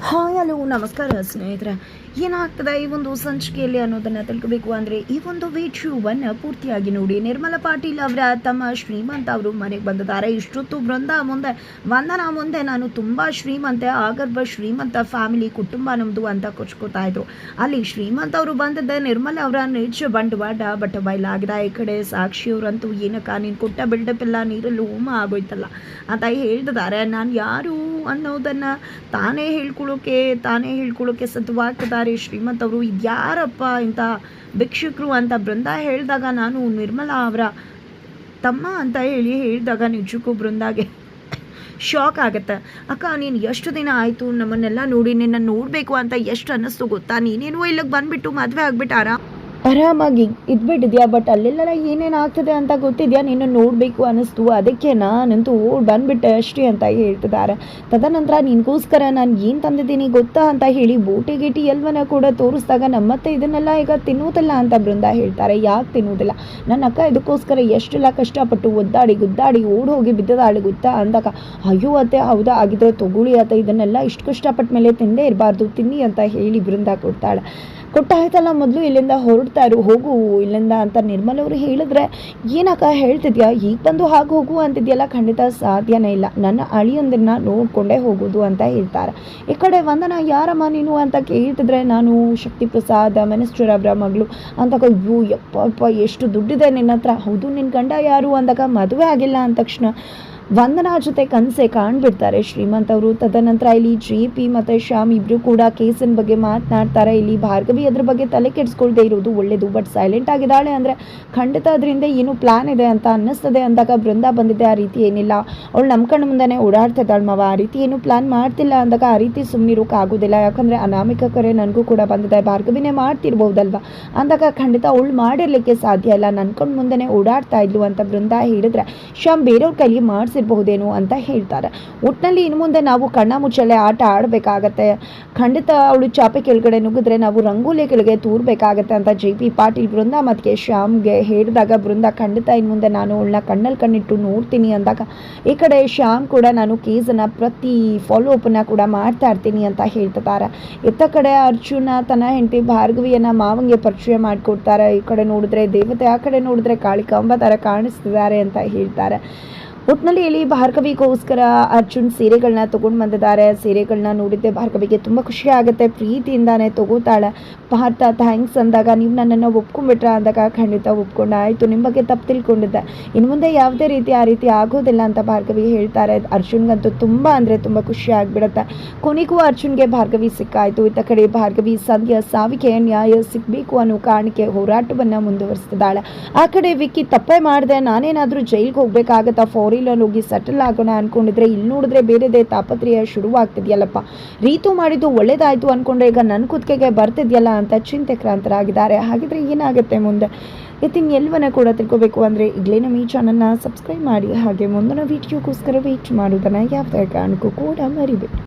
Hi hello ನಮಸ್ಕಾರ ಸ್ನೇಹಿತರೆ. ಏನಾಗ್ತದೆ ಈ ಒಂದು ಸಂಚಿಕೆಯಲ್ಲಿ ಅನ್ನೋದನ್ನು ತಿಳ್ಕೋಬೇಕು ಅಂದರೆ ಈ ಒಂದು ವಿಡಿಯೋವನ್ನು ಪೂರ್ತಿಯಾಗಿ ನೋಡಿ. ನಿರ್ಮಲಾ ಪಾಟೀಲ್ ಅವರ ತಮ್ಮ ಶ್ರೀಮಂತ ಅವರು ಮನೆಗೆ ಬಂದಿದ್ದಾರೆ. ಇಷ್ಟೊತ್ತು ವಂದನಾ ಮುಂದೆ ನಾನು ತುಂಬ ಶ್ರೀಮಂತೆ, ಆಗರ್ಭ ಶ್ರೀಮಂತ ಫ್ಯಾಮಿಲಿ ಕುಟುಂಬ ನಮ್ಮದು ಅಂತ ಕೊಚ್ಕೋತಾ ಇದ್ರು. ಅಲ್ಲಿ ಶ್ರೀಮಂತ ಅವರು ಬಂದಿದ್ದೆ ನಿರ್ಮಲಾ ಅವರ ನಿಜ ಬಂಡವಾಳ ಬಟ್ ಬಯಲಾಗಿದೆ. ಈ ಕಡೆ ಸಾಕ್ಷಿಯವರಂತೂ ಏನಕ್ಕ ನೀನು ಕೊಟ್ಟ ಬಿಲ್ಡಪ್ ಎಲ್ಲ ನೀರಲ್ಲಿ ಹೋಮ ಆಗೋಯ್ತಲ್ಲ ಅಂತ ಹೇಳ್ತಿದ್ದಾರೆ. ನಾನು ಯಾರು ಅನ್ನೋದನ್ನು ತಾನೇ ಹೇಳ್ಕೊಳ್ಳೋಕೆ ಸದ್ವಾಗ್ತಿದ್ದಾರೆ ಶ್ರೀಮಂತ್ ಅವರು. ಇದ್ಯಾರಪ್ಪ ಇಂಥ ಭಿಕ್ಷುಕರು ಅಂತ ಬೃಂದ ಹೇಳಿದಾಗ, ನಾನು ನಿರ್ಮಲಾ ಅವರ ತಮ್ಮ ಅಂತ ಹೇಳಿದಾಗ ನಿಜಕ್ಕೂ ಬೃಂದಾಗೆ ಶಾಕ್ ಆಗುತ್ತೆ. ಅಕ್ಕ ನೀನು ಎಷ್ಟು ದಿನ ಆಯಿತು ನಮ್ಮನ್ನೆಲ್ಲ ನೋಡಿ, ನಿನ್ನ ನೋಡಬೇಕು ಅಂತ ಎಷ್ಟು ಅನ್ನಿಸ್ತು ಗೊತ್ತಾ? ನೀನೇನೋ ಇಲ್ಲಿಗೆ ಬಂದುಬಿಟ್ಟು ಮದುವೆ ಆಗಿಬಿಟ್ಟಾರ, ಆರಾಮಾಗಿ ಇದ್ಬಿಟ್ಟಿದ್ಯಾ, ಬಟ್ ಅಲ್ಲೆಲ್ಲ ಏನೇನು ಆಗ್ತದೆ ಅಂತ ಗೊತ್ತಿದೆಯಾ, ನಿನ್ನ ನೋಡಬೇಕು ಅನ್ನಿಸ್ತು, ಅದಕ್ಕೆ ನಾನಂತೂ ಬಂದುಬಿಟ್ಟೆ ಅಷ್ಟೇ ಅಂತ ಹೇಳ್ತಿದ್ದಾರೆ. ತದನಂತರ ನಿನಗೋಸ್ಕರ ನಾನು ಏನು ತಂದಿದ್ದೀನಿ ಗೊತ್ತಾ ಅಂತ ಹೇಳಿ ಬೋಟಿ ಎಲ್ಲವನ್ನ ಕೂಡ ತೋರಿಸಿದಾಗ ನಮ್ಮತ್ತೆ ಇದನ್ನೆಲ್ಲ ಈಗ ತಿನ್ನೋದಿಲ್ಲ ಅಂತ ಬೃಂದ ಹೇಳ್ತಾರೆ. ಯಾಕೆ ತಿನ್ನೋದಿಲ್ಲ? ನನ್ನ ಅಕ್ಕ ಇದಕ್ಕೋಸ್ಕರ ಎಷ್ಟೆಲ್ಲ ಕಷ್ಟಪಟ್ಟು ಗುದ್ದಾಡಿ ಓಡಿ ಹೋಗಿ ಬಿದ್ದದಾಳೆ ಗೊತ್ತಾ ಅಂದಾಗ, ಅಯ್ಯೋ ಅತ್ತೆ ಹೌದಾ, ಆಗಿದ್ರೆ ತಗೊಳ್ಳಿ ಅತ್ತೆ, ಇದನ್ನೆಲ್ಲ ಇಷ್ಟು ಕಷ್ಟಪಟ್ಟ ಮೇಲೆ ತಿಂದೇ ಇರಬಾರ್ದು, ತಿನ್ನಿ ಅಂತ ಹೇಳಿ ಬೃಂದ ಕೊಟ್ಟಾಯ್ತಲ್ಲ, ಮೊದಲು ಇಲ್ಲಿಂದ ಹೊರಡ್ತಾರು, ಹೋಗು ಇಲ್ಲಿಂದ ಅಂತ ನಿರ್ಮಲವರು ಹೇಳಿದ್ರೆ, ಏನಕ್ಕ ಹೇಳ್ತಿದ್ಯಾ, ಈಗ ಬಂದು ಹಾಗೆ ಹೋಗು ಅಂತಿದ್ಯಲ್ಲ, ಖಂಡಿತ ಸಾಧ್ಯನೇ ಇಲ್ಲ, ನನ್ನ ಅಳಿಯಂದನ್ನ ನೋಡಿಕೊಂಡೇ ಹೋಗೋದು ಅಂತ ಹೇಳ್ತಾರೆ. ಈ ಕಡೆ ವಂದನಾ ಯಾರಮ್ಮ ನೀನು ಅಂತ ಕೇಳ್ತಿದ್ರೆ, ನಾನು ಶಕ್ತಿ ಪ್ರಸಾದ್ ಮಿನಿಸ್ಟರ್ ಅವರ ಮಗಳು ಅಂತ. ಅಯ್ಯೋ ಯಪ್ಪ ಎಷ್ಟು ದುಡ್ಡಿದೆ ನಿನ್ನ ಹತ್ರ, ಹೌದು ನಿನ್ನ ಗಂಡ ಯಾರು ಅಂದಾಗ, ಮದುವೆ ಆಗಿಲ್ಲ ಅಂದ ತಕ್ಷಣ ವಂದನಾ ಜೊತೆ ಕನಸೆ ಕಾಣ್ಬಿಡ್ತಾರೆ ಶ್ರೀಮಂತ್ ಅವರು. ತದನಂತರ ಇಲ್ಲಿ JP ಮತ್ತು ಶ್ಯಾಮ್ ಇಬ್ಬರು ಕೂಡ ಕೇಸಿನ ಬಗ್ಗೆ ಮಾತನಾಡ್ತಾರೆ. ಇಲ್ಲಿ ಭಾರ್ಗವಿ ಅದ್ರ ಬಗ್ಗೆ ತಲೆ ಕೆಡಿಸ್ಕೊಳ್ದೇ ಇರೋದು ಒಳ್ಳೇದು, ಬಟ್ ಸೈಲೆಂಟ್ ಆಗಿದ್ದಾಳೆ ಅಂದರೆ ಖಂಡಿತ ಅದರಿಂದ ಏನು ಪ್ಲಾನ್ ಇದೆ ಅಂತ ಅನ್ನಿಸ್ತದೆ ಅಂದಾಗ, ಬೃಂದ ಬಂದಿದೆ ಆ ರೀತಿ ಏನಿಲ್ಲ, ಅವಳು ನಮ್ಮ ಕಣ್ಣು ಮುಂದೆ ಓಡಾಡ್ತಿದ್ದಾಳೆ ಮಾವ, ಆ ರೀತಿ ಏನು ಪ್ಲಾನ್ ಮಾಡ್ತಿಲ್ಲ ಅಂದಾಗ, ಆ ರೀತಿ ಸುಮ್ಮನಿರೋಕ್ಕಾಗೋದಿಲ್ಲ, ಯಾಕಂದರೆ ಅನಾಮಿಕ ಕರೆ ನನಗೂ ಕೂಡ ಬಂದಿದೆ, ಭಾರ್ಗವಿನೇ ಮಾಡ್ತಿರ್ಬೋದಲ್ವ ಅಂದಾಗ, ಖಂಡಿತ ಅವಳು ಮಾಡಿರ್ಲಿಕ್ಕೆ ಸಾಧ್ಯ ಇಲ್ಲ, ನನ್ನ ಕಣ್ಣು ಮುಂದೆ ಓಡಾಡ್ತಾ ಇದ್ಲು ಅಂತ ಬೃಂದ ಹೇಳಿದ್ರೆ, ಶ್ಯಾಮ್ ಬೇರೆಯವ್ರ ಕೈಲಿ ಇರಬಹುದೇನೋ ಅಂತ ಹೇಳ್ತಾರೆ. ಒಟ್ಟಿನಲ್ಲಿ ಇನ್ನು ಮುಂದೆ ನಾವು ಕಣ್ಣ ಮುಚ್ಚಲೆ ಆಟ ಆಡಬೇಕಾಗತ್ತೆ, ಖಂಡಿತ ಅವಳು ಚಾಪೆ ಕೆಳಗಡೆ ನುಗ್ಗಿದ್ರೆ ನಾವು ರಂಗೋಲಿ ಕೆಳಗೆ ತೂರ್ಬೇಕಾಗತ್ತೆ ಅಂತ JP ಪಾಟೀಲ್ ಬೃಂದ ಮತ್ತು ಶ್ಯಾಮ್ಗೆ ಹೇಳಿದಾಗ, ಬೃಂದ ಖಂಡಿತ ಇನ್ನು ಮುಂದೆ ನಾನು ಅವಳನ್ನ ಕಣ್ಣಿಟ್ಟು ನೋಡ್ತೀನಿ ಅಂದಾಗ, ಈ ಕಡೆ ಶ್ಯಾಮ್ ಕೂಡ ನಾನು ಕೇಸನ್ನು ಪ್ರತಿ ಫಾಲೋ ಅಪ್ನ ಕೂಡ ಮಾಡ್ತಾ ಇರ್ತೀನಿ ಅಂತ ಹೇಳ್ತಿದ್ದಾರೆ. ಇತ್ತ ಕಡೆ ಅರ್ಜುನ ತನ್ನ ಹೆಂಡತಿ ಭಾರ್ಗವಿಯನ್ನ ಮಾವಂಗೆ ಪರಿಚಯ ಮಾಡಿಕೊಡ್ತಾರೆ. ಈ ಕಡೆ ನೋಡಿದ್ರೆ ದೇವತೆ, ಆ ಕಡೆ ನೋಡಿದ್ರೆ ಕಾಳಿಕಾಂಬ ಥರ ಕಾಣಿಸ್ತಿದ್ದಾರೆ ಅಂತ ಹೇಳ್ತಾರೆ. ಒಟ್ಟಿನಲ್ಲಿ ಇಲ್ಲಿ ಭಾರ್ಗವಿಗೋಸ್ಕರ ಅರ್ಜುನ್ ಸೀರೆಗಳನ್ನ ತೊಗೊಂಡು ಬಂದಿದ್ದಾರೆ. ಸೀರೆಗಳನ್ನ ನೋಡಿದ್ದೆ ಭಾರ್ಗವಿಗೆ ತುಂಬ ಖುಷಿ ಆಗುತ್ತೆ, ಪ್ರೀತಿಯಿಂದಾನೇ ತಗೋತಾಳೆ. ಭಾರತ ಥ್ಯಾಂಕ್ಸ್ ಅಂದಾಗ, ನೀವು ನನ್ನನ್ನು ಒಪ್ಕೊಂಡ್ಬಿಟ್ರ ಅಂದಾಗ, ಖಂಡಿತ ಒಪ್ಕೊಂಡು ಆಯಿತು, ನಿಮ್ಮ ಬಗ್ಗೆ ತಪ್ಪು ತಿಳ್ಕೊಂಡಿದ್ದೆ, ಇನ್ನು ಮುಂದೆ ಯಾವುದೇ ರೀತಿ ಆ ರೀತಿ ಆಗೋದಿಲ್ಲ ಅಂತ ಭಾರ್ಗವಿ ಹೇಳ್ತಾರೆ. ಅರ್ಜುನ್ಗಂತೂ ತುಂಬ ಅಂದರೆ ತುಂಬ ಖುಷಿ ಆಗಿಬಿಡುತ್ತೆ. ಕೊನೆಗೂ ಅರ್ಜುನ್ಗೆ ಭಾರ್ಗವಿ ಸಿಕ್ಕಾಯಿತು. ಇತ್ತ ಕಡೆ ಭಾರ್ಗವಿ ಸಂಧ್ಯಾ ಸಾವಿಗೆ ನ್ಯಾಯ ಸಿಗಬೇಕು ಅನ್ನೋ ಕಾರಣಕ್ಕೆ ಹೋರಾಟವನ್ನು ಮುಂದುವರಿಸ್ತಿದ್ದಾಳೆ. ಆ ಕಡೆ ವಿಕ್ಕಿ ತಪ್ಪೇ ಮಾಡಿದೆ, ನಾನೇನಾದರೂ ಜೈಲಿಗೆ ಹೋಗ್ಬೇಕಾಗತ್ತಾ, ಹೋಗಿ ಸೆಟಲ್ ಆಗೋಣ ಅನ್ಕೊಂಡಿದ್ರೆ, ಇಲ್ಲಿ ನೋಡಿದ್ರೆ ಬೇರೆದೇ ತಾಪತ್ರೆಯ ಶುರುವಾಗ್ತಿದ್ಯಲ್ಲಪ್ಪ, ರೀತು ಮಾಡಿದ್ದು ಒಳ್ಳೇದಾಯ್ತು ಅನ್ಕೊಂಡ್ರೆ ಈಗ ನನ್ನ ಕುತ್ತಿಗೆಗೆ ಬರ್ತಿದ್ಯಲ್ಲ ಅಂತ ಚಿಂತೆಕ್ರಾಂತರಾಗಿದ್ದಾರೆ. ಹಾಗಿದ್ರೆ ಏನಾಗುತ್ತೆ ಮುಂದೆ ಇತ್ತಿನ ಎಲ್ಲವನ್ನ ಕೂಡ ತಿಳ್ಕೋಬೇಕು ಅಂದರೆ ಈಗಲೇ ನಮ್ಮ ಈ ಚಾನಲ್ನ ಸಬ್ಸ್ಕ್ರೈಬ್ ಮಾಡಿ, ಹಾಗೆ ಮುಂದಿನ ವಿಡಿಯೋಗೋಸ್ಕರ ವೇಟ್ ಮಾಡೋದನ್ನು ಯಾವುದೇ ಕಾರಣಕ್ಕೂ ಕೂಡ ಮರಿಬೇಡಿ.